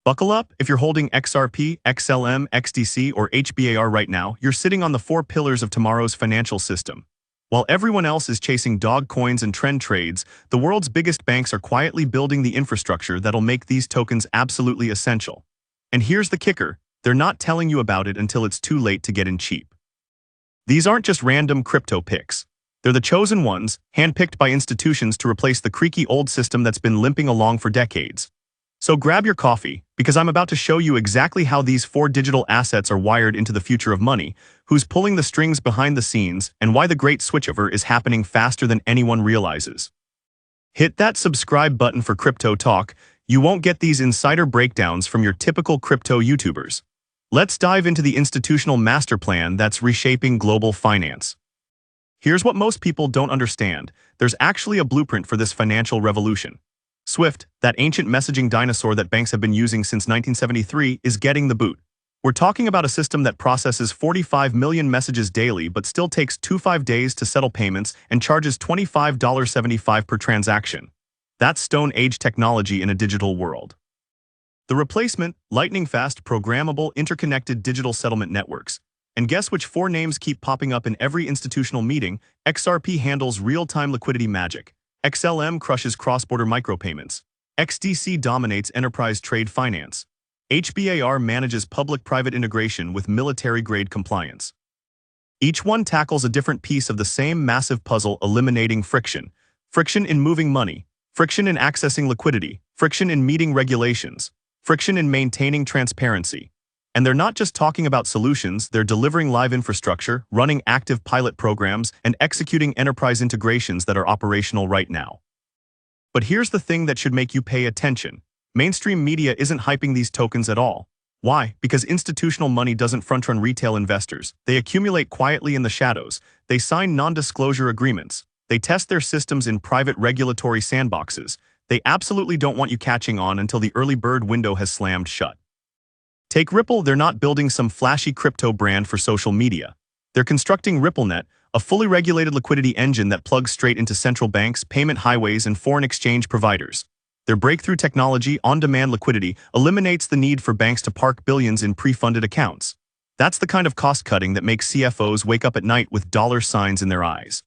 Buckle up, if you're holding XRP, XLM, XDC, or HBAR right now, you're sitting on the four pillars of tomorrow's financial system. While everyone else is chasing dog coins and trend trades, the world's biggest banks are quietly building the infrastructure that'll make these tokens absolutely essential. And here's the kicker, they're not telling you about it until it's too late to get in cheap. These aren't just random crypto picks. They're the chosen ones, handpicked by institutions to replace the creaky old system that's been limping along for decades. So grab your coffee, because I'm about to show you exactly how these four digital assets are wired into the future of money, who's pulling the strings behind the scenes, and why the great switchover is happening faster than anyone realizes. Hit that subscribe button for crypto talk. You won't get these insider breakdowns from your typical crypto YouTubers. Let's dive into the institutional master plan that's reshaping global finance. Here's what most people don't understand. There's actually a blueprint for this financial revolution. SWIFT, that ancient messaging dinosaur that banks have been using since 1973, is getting the boot. We're talking about a system that processes 45 million messages daily but still takes 25 days to settle payments and charges $25.75 per transaction. That's Stone Age technology in a digital world. The replacement, lightning-fast, programmable, interconnected digital settlement networks. And guess which four names keep popping up in every institutional meeting? XRP handles real-time liquidity magic. XLM crushes cross-border micropayments. XDC dominates enterprise trade finance. HBAR manages public-private integration with military-grade compliance. Each one tackles a different piece of the same massive puzzle, eliminating friction. Friction in moving money, friction in accessing liquidity, friction in meeting regulations, friction in maintaining transparency. And they're not just talking about solutions, they're delivering live infrastructure, running active pilot programs, and executing enterprise integrations that are operational right now. But here's the thing that should make you pay attention. Mainstream media isn't hyping these tokens at all. Why? Because institutional money doesn't front-run retail investors. They accumulate quietly in the shadows. They sign non-disclosure agreements. They test their systems in private regulatory sandboxes. They absolutely don't want you catching on until the early bird window has slammed shut. Take Ripple, they're not building some flashy crypto brand for social media. They're constructing RippleNet, a fully regulated liquidity engine that plugs straight into central banks, payment highways, and foreign exchange providers. Their breakthrough technology, on-demand liquidity, eliminates the need for banks to park billions in pre-funded accounts. That's the kind of cost-cutting that makes CFOs wake up at night with dollar signs in their eyes.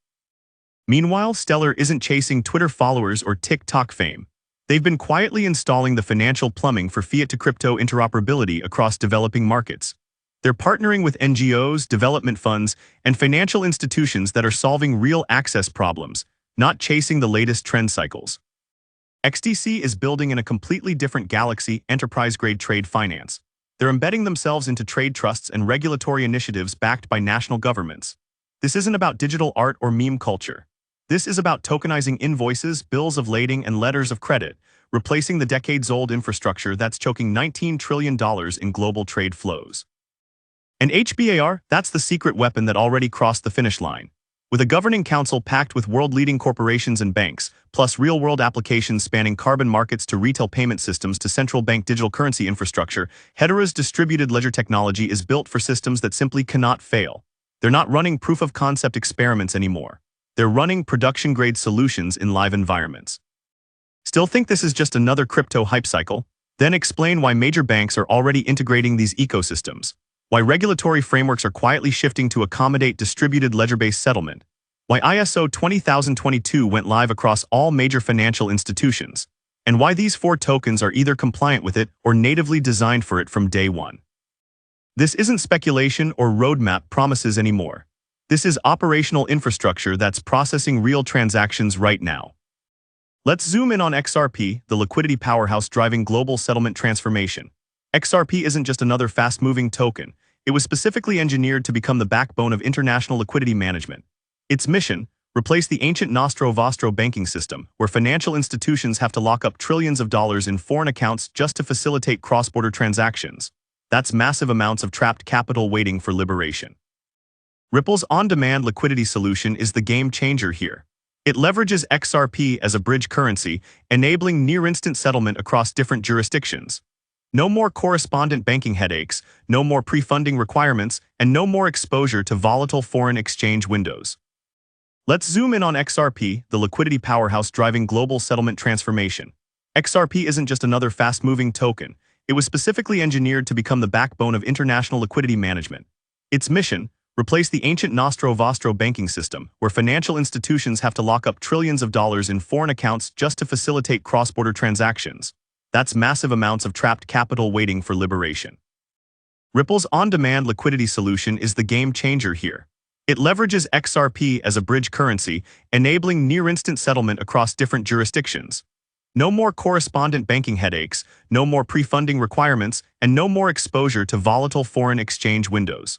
Meanwhile, Stellar isn't chasing Twitter followers or TikTok fame. They've been quietly installing the financial plumbing for fiat-to-crypto interoperability across developing markets. They're partnering with NGOs, development funds, and financial institutions that are solving real access problems, not chasing the latest trend cycles. XDC is building in a completely different galaxy, enterprise-grade trade finance. They're embedding themselves into trade trusts and regulatory initiatives backed by national governments. This isn't about digital art or meme culture. This is about tokenizing invoices, bills of lading, and letters of credit, replacing the decades-old infrastructure that's choking $19 trillion in global trade flows. And HBAR, that's the secret weapon that already crossed the finish line. With a governing council packed with world-leading corporations and banks, plus real-world applications spanning carbon markets to retail payment systems to central bank digital currency infrastructure, Hedera's distributed ledger technology is built for systems that simply cannot fail. They're not running proof-of-concept experiments anymore. They're running production-grade solutions in live environments. Still think this is just another crypto hype cycle? Then explain why major banks are already integrating these ecosystems, why regulatory frameworks are quietly shifting to accommodate distributed ledger-based settlement, why ISO 20022 went live across all major financial institutions, and why these four tokens are either compliant with it or natively designed for it from day one. This isn't speculation or roadmap promises anymore. This is operational infrastructure that's processing real transactions right now. Let's zoom in on XRP, the liquidity powerhouse driving global settlement transformation. XRP isn't just another fast-moving token. It was specifically engineered to become the backbone of international liquidity management. Its mission, replace the ancient nostro-vostro banking system, where financial institutions have to lock up trillions of dollars in foreign accounts just to facilitate cross-border transactions. That's massive amounts of trapped capital waiting for liberation. Ripple's on-demand liquidity solution is the game changer here. It leverages XRP as a bridge currency, enabling near-instant settlement across different jurisdictions. No more correspondent banking headaches, no more pre-funding requirements, and no more exposure to volatile foreign exchange windows. Let's zoom in on XRP, the liquidity powerhouse driving global settlement transformation. XRP isn't just another fast-moving token. It was specifically engineered to become the backbone of international liquidity management. Its mission: replace the ancient nostro-vostro banking system, where financial institutions have to lock up trillions of dollars in foreign accounts just to facilitate cross-border transactions. That's massive amounts of trapped capital waiting for liberation. Ripple's on-demand liquidity solution is the game changer here. It leverages XRP as a bridge currency, enabling near-instant settlement across different jurisdictions. No more correspondent banking headaches, no more pre-funding requirements, and no more exposure to volatile foreign exchange windows.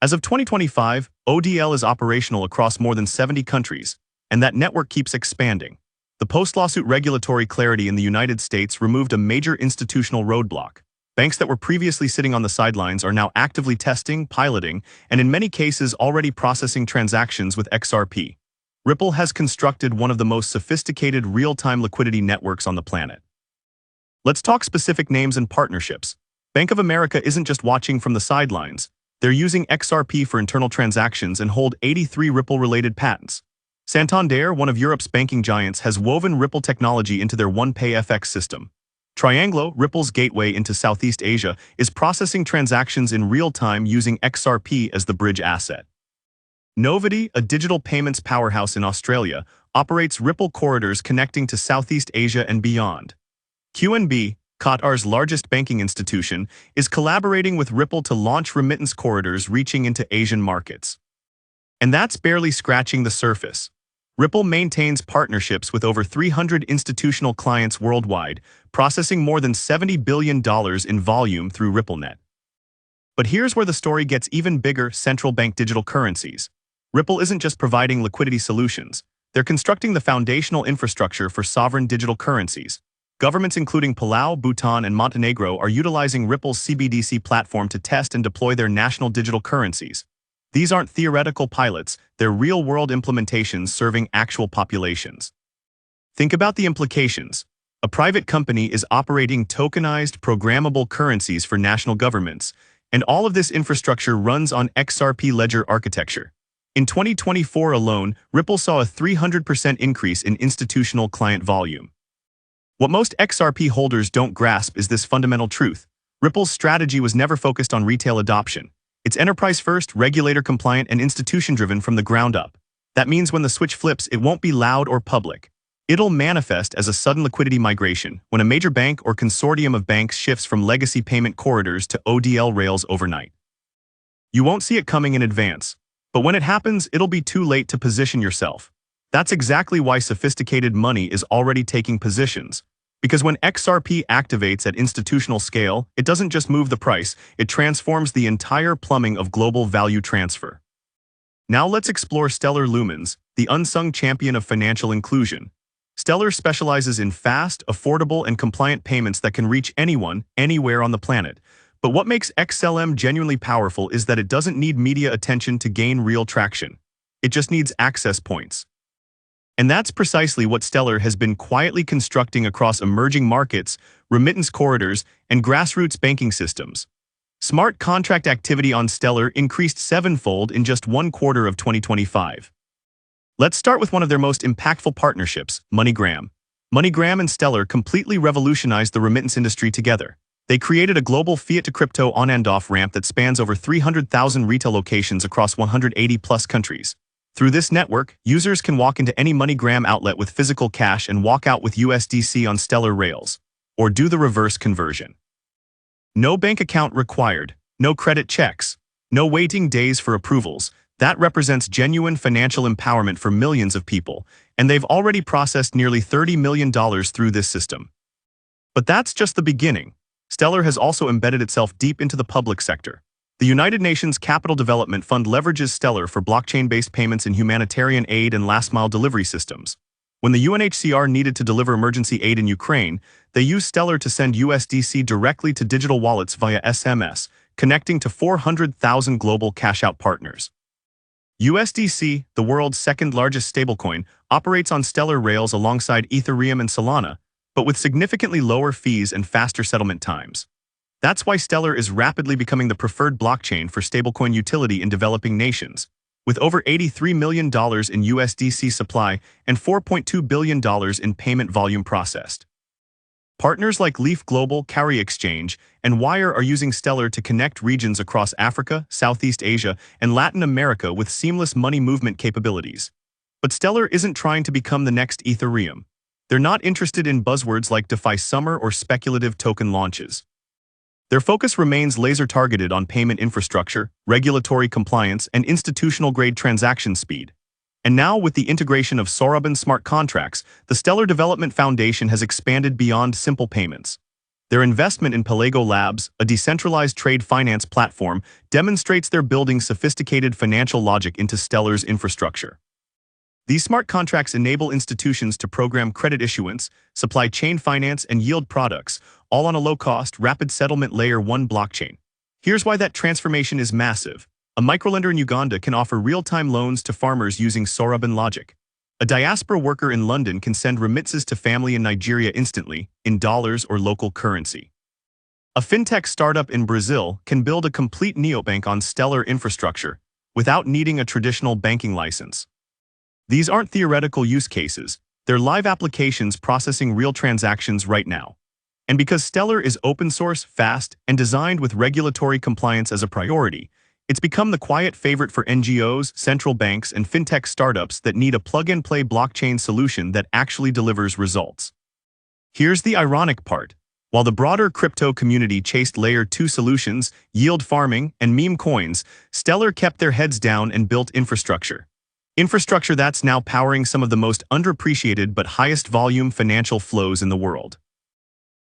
As of 2025, ODL is operational across more than 70 countries, and that network keeps expanding. The post-lawsuit regulatory clarity in the United States removed a major institutional roadblock. Banks that were previously sitting on the sidelines are now actively testing, piloting, and in many cases already processing transactions with XRP. Ripple has constructed one of the most sophisticated real-time liquidity networks on the planet. Let's talk specific names and partnerships. Bank of America isn't just watching from the sidelines. They're using XRP for internal transactions and hold 83 Ripple-related patents. Santander, one of Europe's banking giants, has woven Ripple technology into their OnePay FX system. Trianglo, Ripple's gateway into Southeast Asia, is processing transactions in real time using XRP as the bridge asset. Novity, a digital payments powerhouse in Australia, operates Ripple corridors connecting to Southeast Asia and beyond. QNB, Qatar's largest banking institution, is collaborating with Ripple to launch remittance corridors reaching into Asian markets. And that's barely scratching the surface. Ripple maintains partnerships with over 300 institutional clients worldwide, processing more than $70 billion in volume through RippleNet. But here's where the story gets even bigger: central bank digital currencies. Ripple isn't just providing liquidity solutions. They're constructing the foundational infrastructure for sovereign digital currencies. Governments including Palau, Bhutan, and Montenegro are utilizing Ripple's CBDC platform to test and deploy their national digital currencies. These aren't theoretical pilots, they're real-world implementations serving actual populations. Think about the implications. A private company is operating tokenized, programmable currencies for national governments, and all of this infrastructure runs on XRP ledger architecture. In 2024 alone, Ripple saw a 300% increase in institutional client volume. What most XRP holders don't grasp is this fundamental truth. Ripple's strategy was never focused on retail adoption. It's enterprise-first, regulator-compliant, and institution-driven from the ground up. That means when the switch flips, it won't be loud or public. It'll manifest as a sudden liquidity migration when a major bank or consortium of banks shifts from legacy payment corridors to ODL rails overnight. You won't see it coming in advance, but when it happens, it'll be too late to position yourself. That's exactly why sophisticated money is already taking positions. Because when XRP activates at institutional scale, it doesn't just move the price, it transforms the entire plumbing of global value transfer. Now let's explore Stellar Lumens, the unsung champion of financial inclusion. Stellar specializes in fast, affordable, and compliant payments that can reach anyone, anywhere on the planet. But what makes XLM genuinely powerful is that it doesn't need media attention to gain real traction. It just needs access points. And that's precisely what Stellar has been quietly constructing across emerging markets, remittance corridors, and grassroots banking systems. Smart contract activity on Stellar increased sevenfold in just one quarter of 2025. Let's start with one of their most impactful partnerships, MoneyGram. MoneyGram and Stellar completely revolutionized the remittance industry together. They created a global fiat-to-crypto on-and-off ramp that spans over 300,000 retail locations across 180-plus countries. Through this network, users can walk into any MoneyGram outlet with physical cash and walk out with USDC on Stellar rails, or do the reverse conversion. No bank account required, no credit checks, no waiting days for approvals. That represents genuine financial empowerment for millions of people, and they've already processed nearly $30 million through this system. But that's just the beginning. Stellar has also embedded itself deep into the public sector. The United Nations Capital Development Fund leverages Stellar for blockchain-based payments in humanitarian aid and last-mile delivery systems. When the UNHCR needed to deliver emergency aid in Ukraine, they used Stellar to send USDC directly to digital wallets via SMS, connecting to 400,000 global cash-out partners. USDC, the world's second-largest stablecoin, operates on Stellar rails alongside Ethereum and Solana, but with significantly lower fees and faster settlement times. That's why Stellar is rapidly becoming the preferred blockchain for stablecoin utility in developing nations, with over $83 million in USDC supply and $4.2 billion in payment volume processed. Partners like Leaf Global, Carry Exchange, and Wire are using Stellar to connect regions across Africa, Southeast Asia, and Latin America with seamless money movement capabilities. But Stellar isn't trying to become the next Ethereum. They're not interested in buzzwords like DeFi Summer or speculative token launches. Their focus remains laser-targeted on payment infrastructure, regulatory compliance, and institutional-grade transaction speed. And now, with the integration of Soroban smart contracts, the Stellar Development Foundation has expanded beyond simple payments. Their investment in Pelago Labs, a decentralized trade finance platform, demonstrates they're building sophisticated financial logic into Stellar's infrastructure. These smart contracts enable institutions to program credit issuance, supply chain finance, and yield products, all on a low-cost, rapid settlement Layer 1 blockchain. Here's why that transformation is massive. A microlender in Uganda can offer real-time loans to farmers using Soroban logic. A diaspora worker in London can send remittances to family in Nigeria instantly, in dollars or local currency. A fintech startup in Brazil can build a complete neobank on Stellar infrastructure without needing a traditional banking license. These aren't theoretical use cases, they're live applications processing real transactions right now. And because Stellar is open source, fast, and designed with regulatory compliance as a priority, it's become the quiet favorite for NGOs, central banks, and fintech startups that need a plug-and-play blockchain solution that actually delivers results. Here's the ironic part. While the broader crypto community chased Layer 2 solutions, yield farming, and meme coins, Stellar kept their heads down and built infrastructure. Infrastructure that's now powering some of the most underappreciated but highest volume financial flows in the world.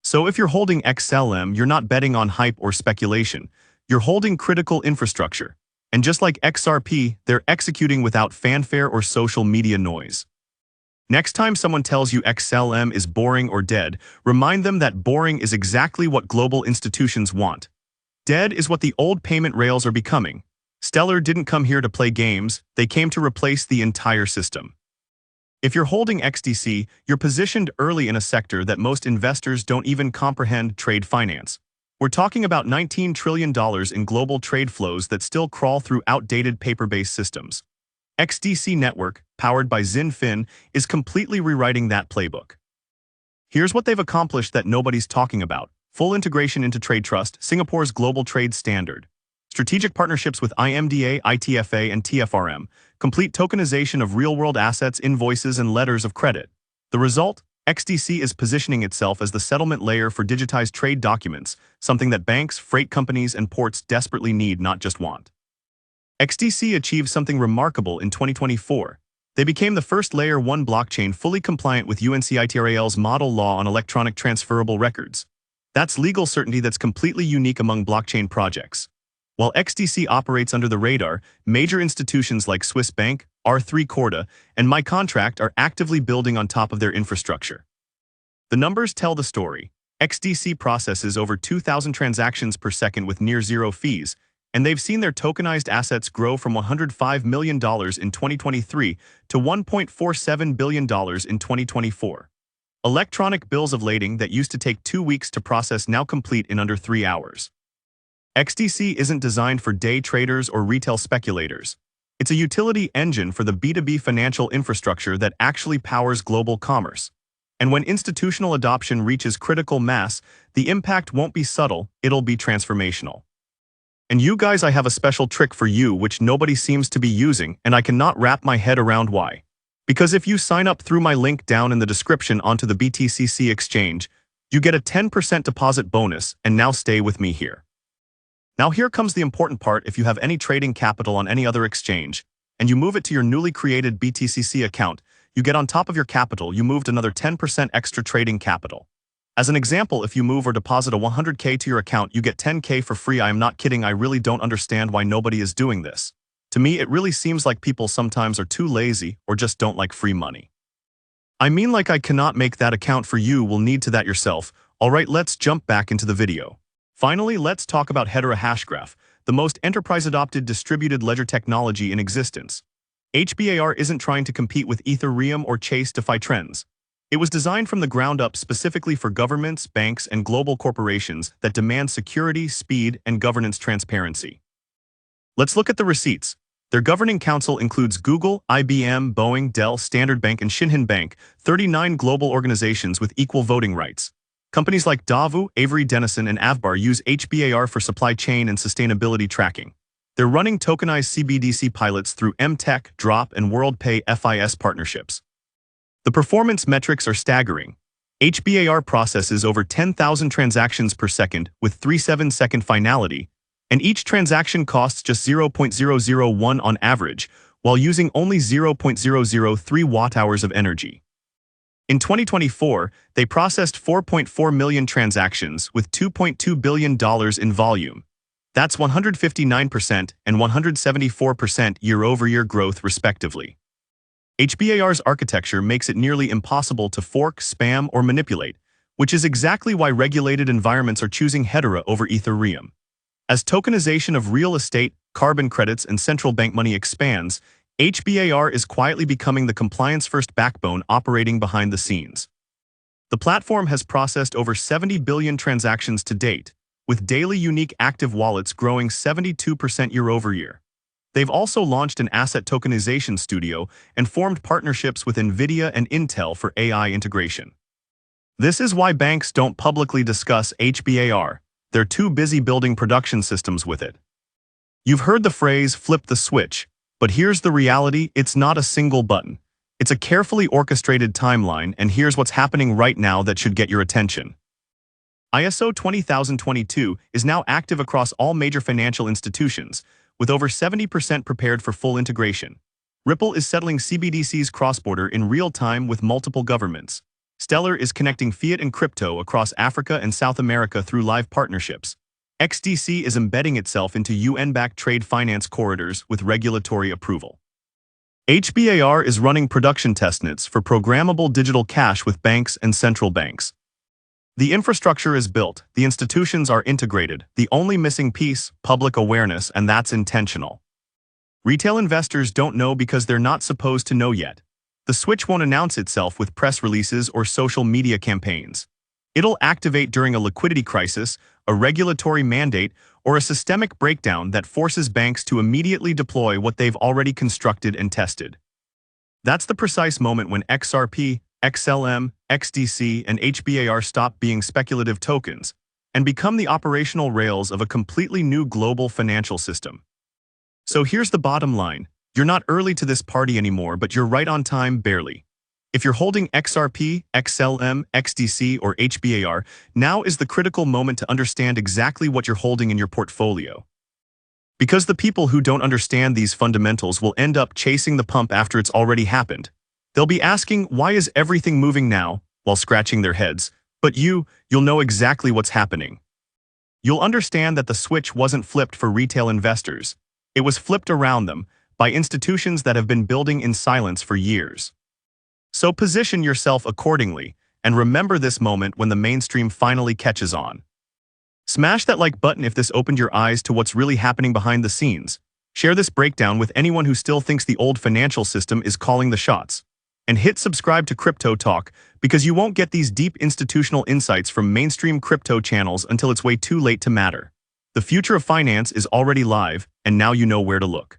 So if you're holding XLM, you're not betting on hype or speculation. You're holding critical infrastructure. And just like XRP, they're executing without fanfare or social media noise. Next time someone tells you XLM is boring or dead, remind them that boring is exactly what global institutions want. Dead is what the old payment rails are becoming. Stellar didn't come here to play games, they came to replace the entire system. If you're holding XDC, you're positioned early in a sector that most investors don't even comprehend: trade finance. We're talking about $19 trillion in global trade flows that still crawl through outdated paper-based systems. XDC Network, powered by XinFin, is completely rewriting that playbook. Here's what they've accomplished that nobody's talking about: full integration into Trade Trust, Singapore's global trade standard. Strategic partnerships with IMDA, ITFA, and TFRM. Complete tokenization of real-world assets, invoices, and letters of credit. The result? XDC is positioning itself as the settlement layer for digitized trade documents, something that banks, freight companies, and ports desperately need, not just want. XDC achieved something remarkable in 2024. They became the first Layer 1 blockchain fully compliant with UNCITRAL's model law on electronic transferable records. That's legal certainty that's completely unique among blockchain projects. While XDC operates under the radar, major institutions like Swiss Bank, R3 Corda, and MyContract are actively building on top of their infrastructure. The numbers tell the story. XDC processes over 2,000 transactions per second with near zero fees, and they've seen their tokenized assets grow from $105 million in 2023 to $1.47 billion in 2024. Electronic bills of lading that used to take 2 weeks to process now complete in under 3 hours. XDC isn't designed for day traders or retail speculators. It's a utility engine for the B2B financial infrastructure that actually powers global commerce. And when institutional adoption reaches critical mass, the impact won't be subtle, it'll be transformational. And you guys, I have a special trick for you which nobody seems to be using, and I cannot wrap my head around why. Because if you sign up through my link down in the description onto the BTCC exchange, you get a 10% deposit bonus, and now stay with me here. Now here comes the important part: if you have any trading capital on any other exchange, and you move it to your newly created BTCC account, you get on top of your capital, you moved another 10% extra trading capital. As an example, if you move or deposit a 100K to your account, you get 10K for free. I am not kidding, I really don't understand why nobody is doing this. To me, it really seems like people sometimes are too lazy or just don't like free money. I mean, like, I cannot make that account for you, will need to that yourself. Alright, let's jump back into the video. Finally, let's talk about Hedera Hashgraph, the most enterprise-adopted distributed ledger technology in existence. HBAR isn't trying to compete with Ethereum or chase DeFi trends. It was designed from the ground up specifically for governments, banks, and global corporations that demand security, speed, and governance transparency. Let's look at the receipts. Their governing council includes Google, IBM, Boeing, Dell, Standard Bank, and Shinhan Bank, 39 global organizations with equal voting rights. Companies like Davu, Avery Dennison, and Avbar use HBAR for supply chain and sustainability tracking. They're running tokenized CBDC pilots through MTech, Drop, and WorldPay FIS partnerships. The performance metrics are staggering. HBAR processes over 10,000 transactions per second with 3/7-second finality, and each transaction costs just 0.001 on average, while using only 0.003 watt-hours of energy. In 2024, they processed 4.4 million transactions with $2.2 billion in volume. That's 159% and 174% year-over-year growth, respectively. HBAR's architecture makes it nearly impossible to fork, spam, or manipulate, which is exactly why regulated environments are choosing Hedera over Ethereum. As tokenization of real estate, carbon credits, and central bank money expands, HBAR is quietly becoming the compliance-first backbone operating behind the scenes. The platform has processed over 70 billion transactions to date, with daily unique active wallets growing 72% year-over-year. They've also launched an asset tokenization studio and formed partnerships with NVIDIA and Intel for AI integration. This is why banks don't publicly discuss HBAR. They're too busy building production systems with it. You've heard the phrase, flip the switch, but here's the reality: it's not a single button. It's a carefully orchestrated timeline, and here's what's happening right now that should get your attention. ISO 20022 is now active across all major financial institutions, with over 70% prepared for full integration. Ripple is settling CBDCs cross-border in real time with multiple governments. Stellar is connecting fiat and crypto across Africa and South America through live partnerships. XDC is embedding itself into UN-backed trade finance corridors with regulatory approval. HBAR is running production testnets for programmable digital cash with banks and central banks. The infrastructure is built, the institutions are integrated, the only missing piece, public awareness, and that's intentional. Retail investors don't know because they're not supposed to know yet. The switch won't announce itself with press releases or social media campaigns. It'll activate during a liquidity crisis, a regulatory mandate, or a systemic breakdown that forces banks to immediately deploy what they've already constructed and tested. That's the precise moment when XRP, XLM, XDC, and HBAR stop being speculative tokens and become the operational rails of a completely new global financial system. So here's the bottom line. You're not early to this party anymore, but you're right on time, barely. If you're holding XRP, XLM, XDC, or HBAR, now is the critical moment to understand exactly what you're holding in your portfolio. Because the people who don't understand these fundamentals will end up chasing the pump after it's already happened. They'll be asking, why is everything moving now, while scratching their heads, but you'll know exactly what's happening. You'll understand that the switch wasn't flipped for retail investors. It was flipped around them, by institutions that have been building in silence for years. So position yourself accordingly, and remember this moment when the mainstream finally catches on. Smash that like button if this opened your eyes to what's really happening behind the scenes. Share this breakdown with anyone who still thinks the old financial system is calling the shots. And hit subscribe to Crypto Talk, because you won't get these deep institutional insights from mainstream crypto channels until it's way too late to matter. The future of finance is already live, and now you know where to look.